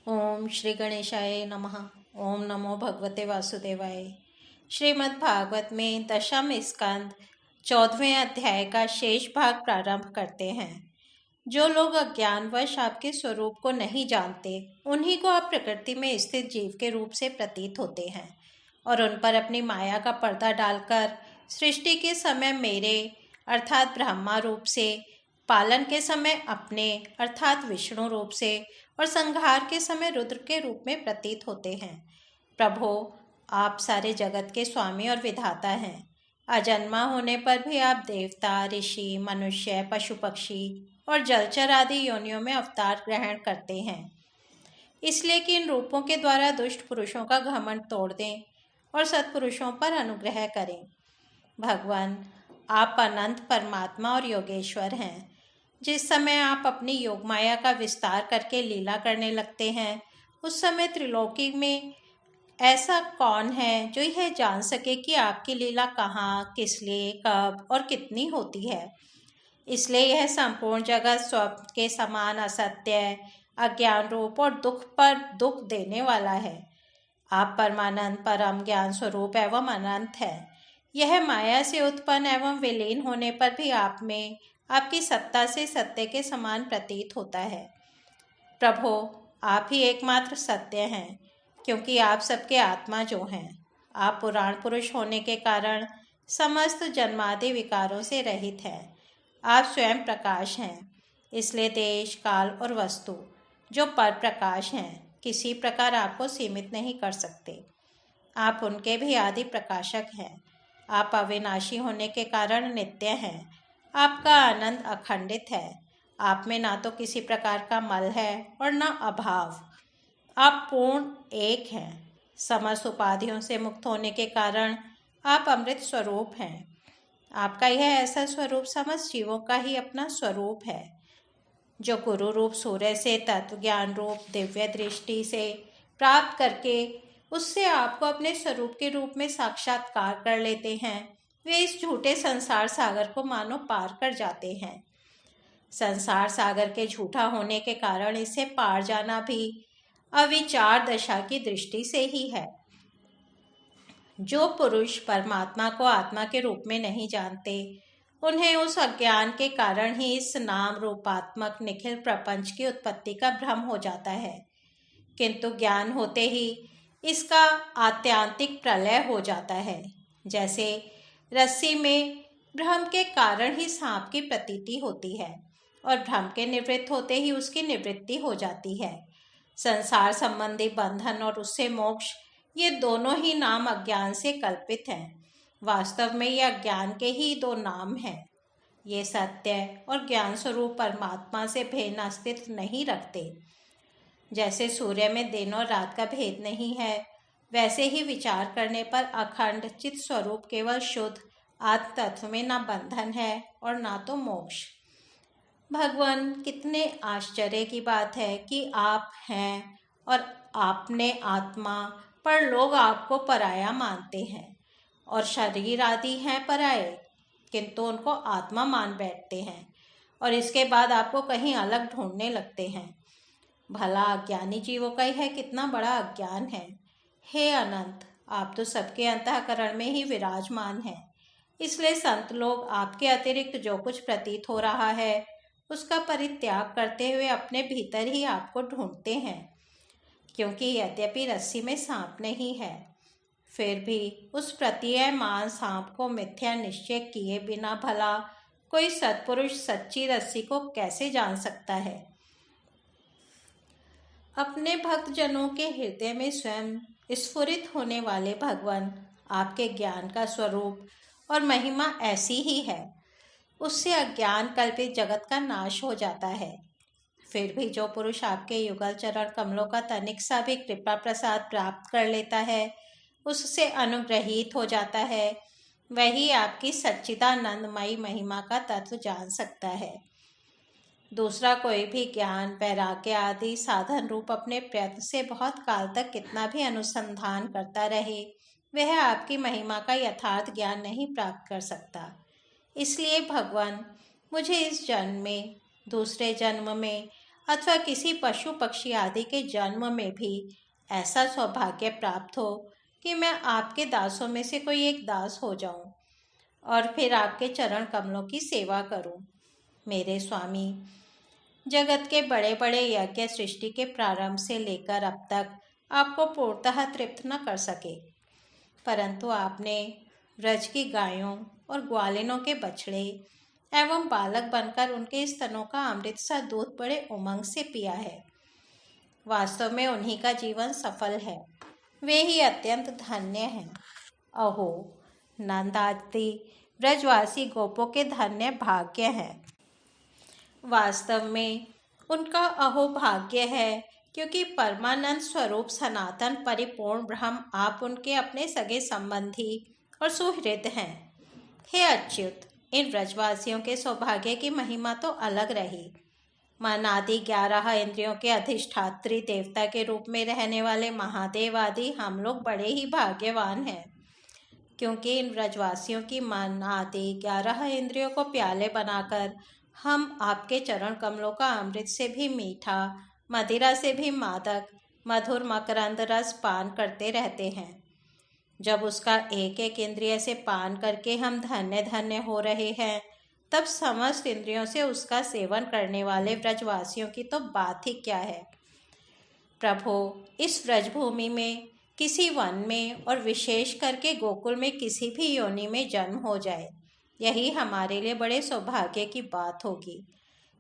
ओम श्री गणेशाय नमः। ओम नमो भगवते वासुदेवाय। श्रीमद् भागवत में दशम स्कंद 14वें अध्याय का शेष भाग प्रारंभ करते हैं। जो लोग अज्ञानवश आपके स्वरूप को नहीं जानते, उन्हीं को आप प्रकृति में स्थित जीव के रूप से प्रतीत होते हैं और उन पर अपनी माया का पर्दा डालकर सृष्टि के समय मेरे अर्थात ब्रह्मा रूप से, पालन के समय अपने अर्थात विष्णु रूप से और संहार के समय रुद्र के रूप में प्रतीत होते हैं। प्रभो, आप सारे जगत के स्वामी और विधाता हैं। अजन्मा होने पर भी आप देवता, ऋषि, मनुष्य, पशु पक्षी और जलचर आदि योनियों में अवतार ग्रहण करते हैं, इसलिए कि इन रूपों के द्वारा दुष्ट पुरुषों का घमंड तोड़ दें और सत्पुरुषों पर अनुग्रह करें। भगवान, आप अनंत परमात्मा और योगेश्वर हैं। जिस समय आप अपनी योग माया का विस्तार करके लीला करने लगते हैं, उस समय त्रिलोकी में ऐसा कौन है जो यह जान सके कि आपकी लीला कहाँ, किस लिए, कब और कितनी होती है। इसलिए यह संपूर्ण जगत स्वप्न के समान असत्य, अज्ञान रूप और दुख पर दुख देने वाला है। आप परमानंद, परम ज्ञान स्वरूप एवं अनंत है। यह माया से उत्पन्न एवं विलीन होने पर भी आप में आपकी सत्ता से सत्य के समान प्रतीत होता है। प्रभो, आप ही एकमात्र सत्य हैं, क्योंकि आप सबके आत्मा जो हैं। आप पुराण पुरुष होने के कारण समस्त जन्मादि विकारों से रहित हैं। आप स्वयं प्रकाश हैं, इसलिए देश, काल और वस्तु जो पर प्रकाश हैं, किसी प्रकार आपको सीमित नहीं कर सकते। आप उनके भी आदि प्रकाशक हैं। आप अविनाशी होने के कारण नित्य हैं। आपका आनंद अखंडित है। आप में ना तो किसी प्रकार का मल है और न अभाव। आप पूर्ण एक हैं। समस्त उपाधियों से मुक्त होने के कारण आप अमृत स्वरूप हैं। आपका यह ऐसा स्वरूप समस्त जीवों का ही अपना स्वरूप है, जो गुरु रूप सूर्य से तत्व ज्ञान रूप दिव्य दृष्टि से प्राप्त करके उससे आपको अपने स्वरूप के रूप में साक्षात्कार कर लेते हैं। वे इस झूठे संसार सागर को मानो पार कर जाते हैं। संसार सागर के झूठा होने के कारण इसे पार जाना भी अविचार दशा की दृष्टि से ही है। जो पुरुष परमात्मा को आत्मा के रूप में नहीं जानते, उन्हें उस अज्ञान के कारण ही इस नाम रूपात्मक निखिल प्रपंच की उत्पत्ति का भ्रम हो जाता है, किंतु ज्ञान होते ही इसका आत्यांतिक प्रलय हो जाता है। जैसे रस्सी में भ्रम के कारण ही सांप की प्रतीति होती है और भ्रम के निवृत्त होते ही उसकी निवृत्ति हो जाती है। संसार संबंधी बंधन और उससे मोक्ष, ये दोनों ही नाम अज्ञान से कल्पित हैं। वास्तव में ये अज्ञान के ही दो नाम हैं। ये सत्य और ज्ञान स्वरूप परमात्मा से भिन्न अस्तित्व नहीं रखते। जैसे सूर्य में दिन और रात का भेद नहीं है, वैसे ही विचार करने पर अखंड चित स्वरूप केवल शुद्ध आत्म तत्व में ना बंधन है और ना तो मोक्ष। भगवान, कितने आश्चर्य की बात है कि आप हैं और आपने आत्मा, पर लोग आपको पराया मानते हैं और शरीर आदि हैं पराये, किंतु उनको आत्मा मान बैठते हैं और इसके बाद आपको कहीं अलग ढूंढने लगते हैं। भला अज्ञानी जीवों का यह कितना बड़ा अज्ञान है। हे अनंत, आप तो सबके अंतःकरण में ही विराजमान हैं। इसलिए संत लोग आपके अतिरिक्त जो कुछ प्रतीत हो रहा है, उसका परित्याग करते हुए अपने भीतर ही आपको ढूंढते हैं। क्योंकि यद्यपि रस्सी में सांप नहीं है, फिर भी उस प्रतीयमान सांप को मिथ्या निश्चय किए बिना भला कोई सत्पुरुष सच्ची रस्सी को कैसे जान सकता है। अपने भक्तजनों के हृदय में स्वयं स्फुरित होने वाले भगवान, आपके ज्ञान का स्वरूप और महिमा ऐसी ही है, उससे अज्ञान कल्पित जगत का नाश हो जाता है। फिर भी जो पुरुष आपके युगल चरण कमलों का तनिक सा भी कृपा प्रसाद प्राप्त कर लेता है, उससे अनुग्रहित हो जाता है, वही आपकी सच्चिदानंदमयी महिमा का तत्व जान सकता है। दूसरा कोई भी ज्ञान, वैराग्य आदि साधन रूप अपने प्रयत्न से बहुत काल तक कितना भी अनुसंधान करता रहे, वह आपकी महिमा का यथार्थ ज्ञान नहीं प्राप्त कर सकता। इसलिए भगवान, मुझे इस जन्म में, दूसरे जन्म में अथवा किसी पशु पक्षी आदि के जन्म में भी ऐसा सौभाग्य प्राप्त हो कि मैं आपके दासों में से कोई एक दास हो जाऊं और फिर आपके चरण कमलों की सेवा करूं। मेरे स्वामी, जगत के बड़े बड़े यज्ञ सृष्टि के प्रारंभ से लेकर अब तक आपको पूर्णतः तृप्त न कर सके, परंतु आपने व्रज की गायों और ग्वालिनों के बछड़े एवं बालक बनकर उनके स्तनों का अमृत सा दूध बड़े उमंग से पिया है। वास्तव में उन्हीं का जीवन सफल है, वे ही अत्यंत धन्य हैं। अहो, नंद आदि ब्रजवासी गोपों के धन्य भाग्य हैं। वास्तव में उनका अहो भाग्य है, क्योंकि परमानंद स्वरूप सनातन परिपूर्ण ब्रह्म आप उनके अपने सगे संबंधी और सुहृद हैं। हे अच्युत, इन ब्रजवासियों के सौभाग्य की महिमा तो अलग रही। मन आदि 11 इंद्रियों के अधिष्ठात्री देवता के रूप में रहने वाले महादेव आदि हम लोग बड़े ही भाग्यवान हैं, क्योंकि इन ब्रजवासियों की मन आदि 11 इंद्रियों को प्याले बनाकर हम आपके चरण कमलों का अमृत से भी मीठा, मदिरा से भी मादक, मधुर मकरंद रस पान करते रहते हैं। जब उसका एक एक इंद्रिय से पान करके हम धन्य धन्य हो रहे हैं, तब समस्त इंद्रियों से उसका सेवन करने वाले ब्रजवासियों की तो बात ही क्या है। प्रभो, इस ब्रजभूमि में किसी वन में और विशेष करके गोकुल में किसी भी योनि में जन्म हो जाए, यही हमारे लिए बड़े सौभाग्य की बात होगी,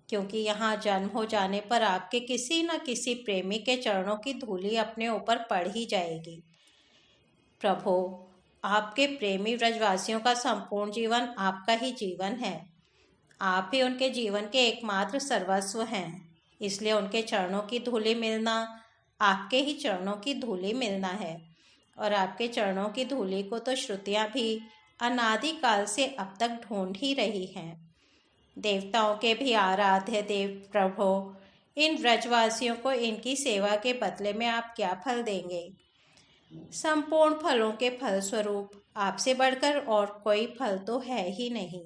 क्योंकि यहाँ जन्म हो जाने पर आपके किसी न किसी प्रेमी के चरणों की धूलि अपने ऊपर पड़ ही जाएगी। प्रभो, आपके प्रेमी ब्रजवासियों का संपूर्ण जीवन आपका ही जीवन है। आप ही उनके जीवन के एकमात्र सर्वस्व हैं, इसलिए उनके चरणों की धूलि मिलना आपके ही चरणों की धूलि मिलना है। और आपके चरणों की धूलि को तो श्रुतियाँ भी अनादिकाल से अब तक ढूंढ ही रही हैं। देवताओं के भी आराध्य देव प्रभो, इन ब्रजवासियों को इनकी सेवा के बदले में आप क्या फल देंगे? संपूर्ण फलों के फलस्वरूप आपसे बढ़कर और कोई फल तो है ही नहीं।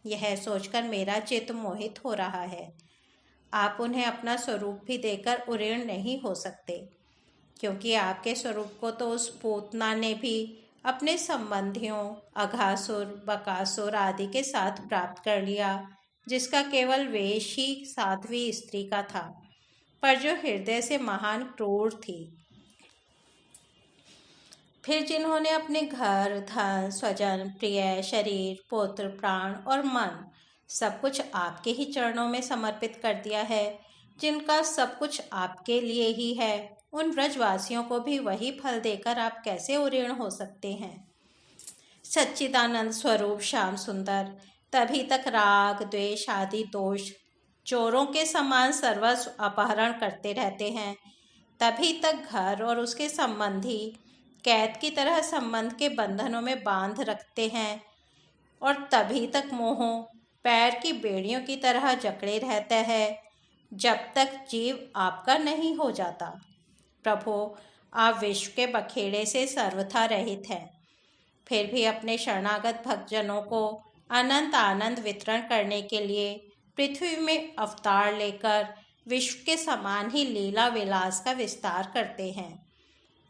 यह सोचकर मेरा चित्त मोहित हो रहा है। आप उन्हें अपना स्वरूप भी देकर उऋण नहीं हो सकते, क्योंकि आपके स्वरूप को तो उस पूतना ने भी अपने संबंधियों अघासुर, बकासुर आदि के साथ प्राप्त कर लिया, जिसका केवल वेश ही साध्वी स्त्री का था, पर जो हृदय से महान क्रूर थी। फिर जिन्होंने अपने घर, धन, स्वजन, प्रिय, शरीर, पुत्र, प्राण और मन सब कुछ आपके ही चरणों में समर्पित कर दिया है, जिनका सब कुछ आपके लिए ही है, उन ब्रजवासियों को भी वही फल देकर आप कैसे उऋण हो सकते हैं? सच्चिदानंद स्वरूप श्याम सुंदर तभी तक राग, द्वेष आदि दोष चोरों के समान सर्वस्व अपहरण करते रहते हैं, तभी तक घर और उसके संबंधी कैद की तरह संबंध के बंधनों में बांध रखते हैं, और तभी तक मोह पैर की बेड़ियों की तरह जकड़े रहता है, जब तक जीव आपका नहीं हो जाता। प्रभो, आप विश्व के बखेड़े से सर्वथा रहित हैं, फिर भी अपने शरणागत भक्तजनों को अनंत आनंद वितरण करने के लिए पृथ्वी में अवतार लेकर विश्व के समान ही लीला विलास का विस्तार करते हैं।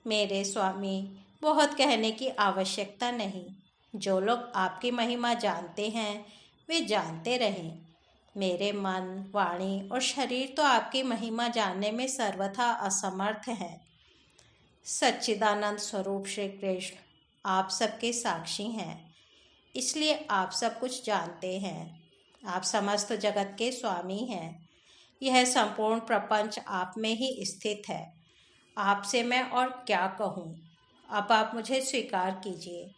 मेरे स्वामी, बहुत कहने की आवश्यकता नहीं। जो लोग आपकी महिमा जानते हैं वे जानते रहें। मेरे मन, वाणी और शरीर तो आपकी महिमा जानने में सर्वथा असमर्थ हैं। सच्चिदानंद स्वरूप श्री कृष्ण आप सबके साक्षी हैं, इसलिए आप सब कुछ जानते हैं। आप समस्त जगत के स्वामी हैं। यह संपूर्ण प्रपंच आप में ही स्थित है। आपसे मैं और क्या कहूँ? अब आप मुझे स्वीकार कीजिए,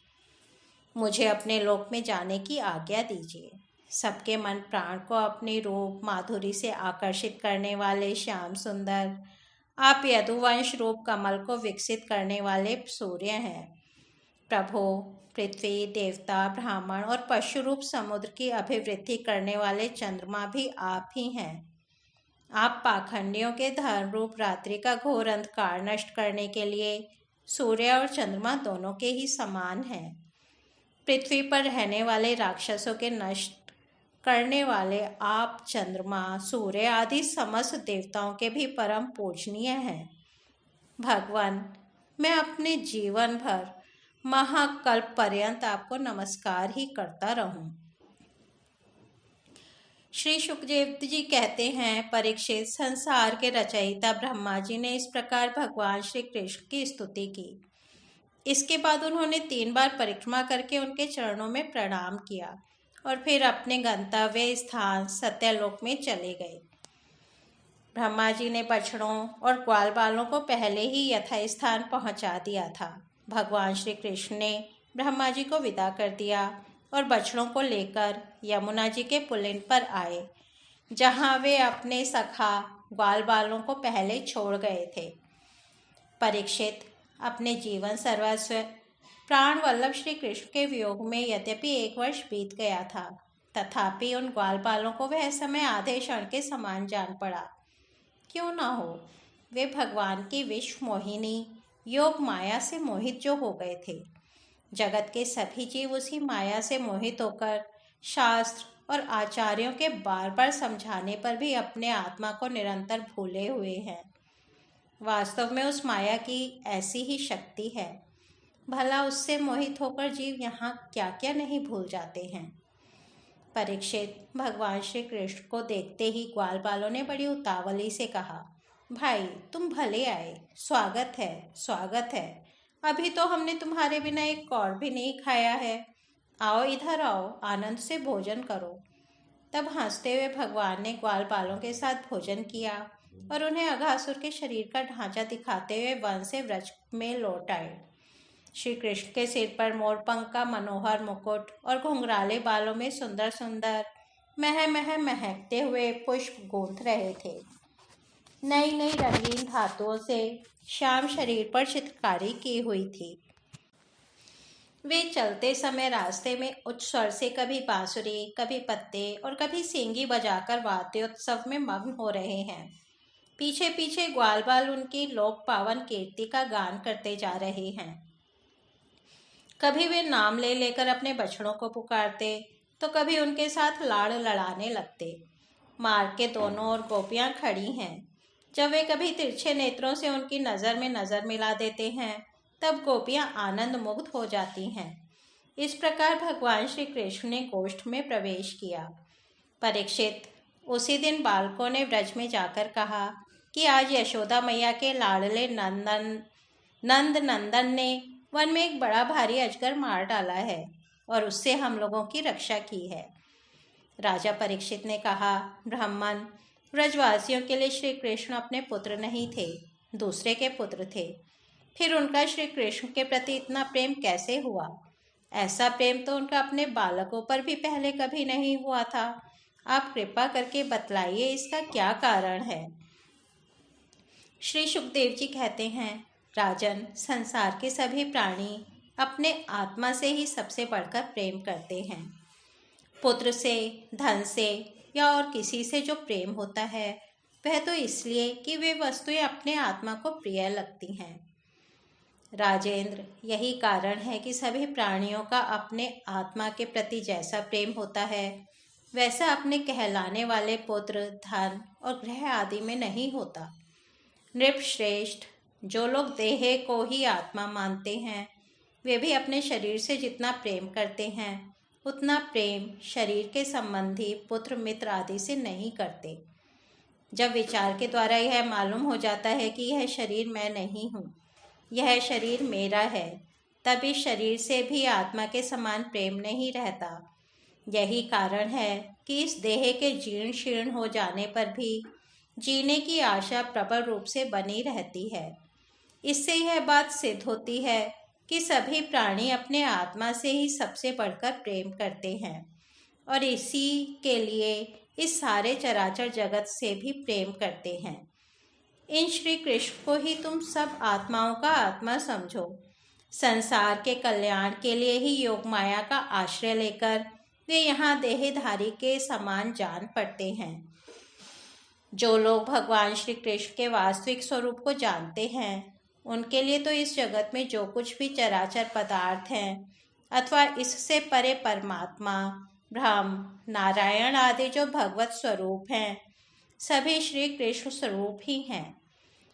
मुझे अपने लोक में जाने की आज्ञा दीजिए। सबके मन प्राण को अपनी रूप माधुरी से आकर्षित करने वाले श्याम सुंदर, आप यदुवंश रूप कमल को विकसित करने वाले सूर्य हैं। प्रभो, पृथ्वी, देवता, ब्राह्मण और पशु रूप समुद्र की अभिवृद्धि करने वाले चंद्रमा भी आप ही हैं। आप पाखंडियों के धर्म रूप रात्रि का घोर अंधकार नष्ट करने के लिए सूर्य और चंद्रमा दोनों के ही समान हैं। पृथ्वी पर रहने वाले राक्षसों के नष्ट करने वाले आप चंद्रमा, सूर्य आदि समस्त देवताओं के भी परम पूजनीय हैं। भगवान, मैं अपने जीवन भर महाकल्प पर्यंत आपको नमस्कार ही करता रहूं। श्री सुखदेव जी कहते हैं, परीक्षित, संसार के रचयिता ब्रह्मा जी ने इस प्रकार भगवान श्री कृष्ण की स्तुति की। इसके बाद उन्होंने 3 बार परिक्रमा करके उनके चरणों में प्रणाम किया और फिर अपने गंतव्य स्थान सत्यलोक में चले गए। ब्रह्मा जी ने बछड़ों और ग्वाल बालों को पहले ही यथास्थान पहुंचा दिया था। भगवान श्री कृष्ण ने ब्रह्मा जी को विदा कर दिया और बछड़ों को लेकर यमुना जी के पुलिन पर आए, जहां वे अपने सखा ग्वाल बालों को पहले छोड़ गए थे। परीक्षित, अपने जीवन सर्वस्व प्राण वल्लभ श्री कृष्ण के वियोग में यद्यपि 1 वर्ष बीत गया था, तथापि उन ग्वाल बालों को वह समय आधे क्षण के समान जान पड़ा। क्यों ना हो, वे भगवान की विश्व मोहिनी योग माया से मोहित जो हो गए थे। जगत के सभी जीव उसी माया से मोहित होकर शास्त्र और आचार्यों के बार बार समझाने पर भी अपने आत्मा को निरंतर भूले हुए हैं। वास्तव में उस माया की ऐसी ही शक्ति है। भला उससे मोहित होकर जीव यहाँ क्या क्या नहीं भूल जाते हैं। परीक्षित, भगवान श्री कृष्ण को देखते ही ग्वाल बालों ने बड़ी उतावली से कहा, भाई तुम भले आए, स्वागत है, स्वागत है। अभी तो हमने तुम्हारे बिना एक कौर भी नहीं खाया है। आओ, इधर आओ, आनंद से भोजन करो। तब हंसते हुए भगवान ने ग्वाल बालों के साथ भोजन किया और उन्हें अघासुर के शरीर का ढांचा दिखाते हुए वन से व्रज में लौट आए। श्री कृष्ण के सिर पर मोरपंख का मनोहर मुकुट और घुंघराले बालों में सुंदर सुंदर महकते हुए पुष्प गूंथ रहे थे। नई नई रंगीन धातुओं से श्याम शरीर पर चित्रकारी की हुई थी। वे चलते समय रास्ते में उच्च स्वर से कभी बांसुरी, कभी पत्ते और कभी सींगी बजाकर वाद्योत्सव में मग्न हो रहे हैं। पीछे पीछे ग्वाल बाल उनकी लोक पावन कीर्ति का गान करते जा रहे हैं। कभी वे नाम ले लेकर अपने बछड़ों को पुकारते तो कभी उनके साथ लाड़ लड़ाने लगते। मार्ग के दोनों ओर गोपियां खड़ी हैं। जब वे कभी तिरछे नेत्रों से उनकी नज़र में नज़र मिला देते हैं, तब गोपियां आनंद मुग्ध हो जाती हैं। इस प्रकार भगवान श्री कृष्ण ने गोष्ठ में प्रवेश किया। परीक्षित, उसी दिन बालकों ने व्रज में जाकर कहा कि आज यशोदा मैया के लाडले नंद नंदन ने वन में एक बड़ा भारी अजगर मार डाला है और उससे हम लोगों की रक्षा की है। राजा परीक्षित ने कहा, ब्राह्मण, व्रजवासियों के लिए श्री कृष्ण अपने पुत्र नहीं थे, दूसरे के पुत्र थे। फिर उनका श्री कृष्ण के प्रति इतना प्रेम कैसे हुआ? ऐसा प्रेम तो उनका अपने बालकों पर भी पहले कभी नहीं हुआ था। आप कृपा करके बतलाइए, इसका क्या कारण है? श्री सुखदेव जी कहते हैं, राजन, संसार के सभी प्राणी अपने आत्मा से ही सबसे बढ़कर प्रेम करते हैं। पुत्र से, धन से या और किसी से जो प्रेम होता है, वह तो इसलिए कि वे वस्तुएं अपने आत्मा को प्रिय लगती हैं। राजेंद्र, यही कारण है कि सभी प्राणियों का अपने आत्मा के प्रति जैसा प्रेम होता है, वैसा अपने कहलाने वाले पुत्र, धन और ग्रह आदि में नहीं होता। नृपश्रेष्ठ, जो लोग देह को ही आत्मा मानते हैं, वे भी अपने शरीर से जितना प्रेम करते हैं, उतना प्रेम शरीर के संबंधी पुत्र, मित्र आदि से नहीं करते। जब विचार के द्वारा यह मालूम हो जाता है कि यह शरीर मैं नहीं हूँ, यह शरीर मेरा है, तब इस शरीर से भी आत्मा के समान प्रेम नहीं रहता। यही कारण है कि इस देह के जीर्ण शीर्ण हो जाने पर भी जीने की आशा प्रबल रूप से बनी रहती है। इससे यह बात सिद्ध होती है कि सभी प्राणी अपने आत्मा से ही सबसे बढ़कर प्रेम करते हैं और इसी के लिए इस सारे चराचर जगत से भी प्रेम करते हैं। इन श्री कृष्ण को ही तुम सब आत्माओं का आत्मा समझो। संसार के कल्याण के लिए ही योग माया का आश्रय लेकर वे यहाँ देहधारी के समान जान पड़ते हैं। जो लोग भगवान श्री कृष्ण के वास्तविक स्वरूप को जानते हैं, उनके लिए तो इस जगत में जो कुछ भी चराचर पदार्थ हैं अथवा इससे परे परमात्मा, ब्रह्म, नारायण आदि जो भगवत स्वरूप हैं, सभी श्री कृष्ण स्वरूप ही हैं।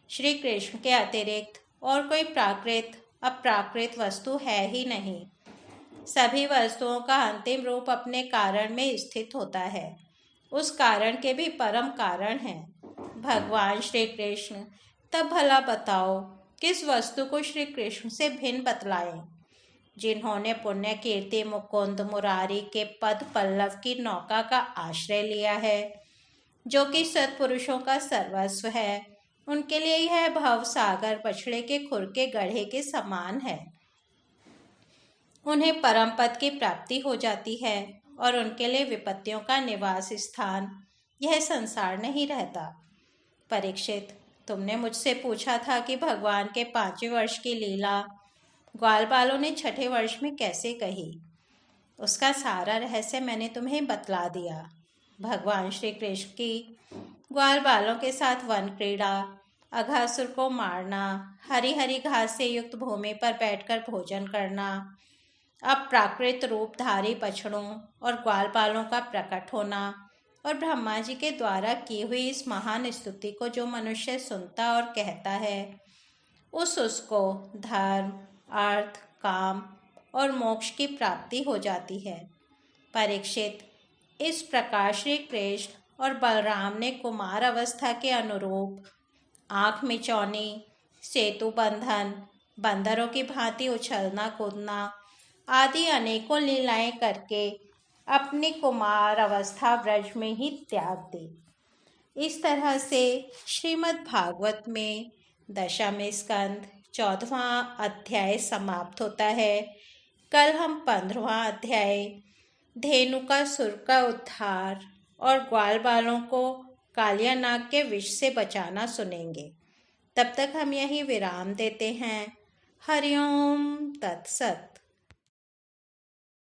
श्री कृष्ण के अतिरिक्त और कोई प्राकृत अप्राकृत वस्तु है ही नहीं। सभी वस्तुओं का अंतिम रूप अपने कारण में स्थित होता है। उस कारण के भी परम कारण हैं भगवान श्री कृष्ण। तब भला बताओ किस वस्तु को श्री कृष्ण से भिन्न बतलाएं? जिन्होंने पुण्य कीर्ति मुकुंद मुरारी के पद पल्लव की नौका का आश्रय लिया है, जो कि सत्पुरुषों का सर्वस्व है, उनके लिए यह भव सागर बछड़े के खुर के गढ़े के समान है। उन्हें परम पद की प्राप्ति हो जाती है और उनके लिए विपत्तियों का निवास स्थान यह संसार नहीं रहता। परीक्षित, तुमने मुझसे पूछा था कि भगवान के 5वें वर्ष की लीला ग्वाल बालों ने 6ठे वर्ष में कैसे कही। उसका सारा रहस्य मैंने तुम्हें बतला दिया। भगवान श्री कृष्ण की ग्वाल बालों के साथ वन क्रीड़ा, अघासुर को मारना, हरी हरी घास से युक्त भूमि पर बैठकर भोजन करना, अप्राकृत रूपधारी बछड़ों और ग्वालपालों का प्रकट होना और ब्रह्मा जी के द्वारा की हुई इस महान स्तुति को जो मनुष्य सुनता और कहता है, उसको धर्म, अर्थ, काम और मोक्ष की प्राप्ति हो जाती है। परीक्षित, इस प्रकार श्री कृष्ण और बलराम ने कुमार अवस्था के अनुरूप आँख मिचौनी, सेतु बंधन, बंदरों की भांति उछलना कूदना आदि अनेकों लीलाएं करके अपनी कुमार अवस्था व्रज में ही त्याग दी। इस तरह से श्रीमद् भागवत में दशम स्कंद 14वां अध्याय समाप्त होता है। कल हम 15वां अध्याय धेनुकासुर का उद्धार और ग्वाल बालों को कालिया नाग के विष से बचाना सुनेंगे। तब तक हम यही विराम देते हैं। हरिओम तत्सत।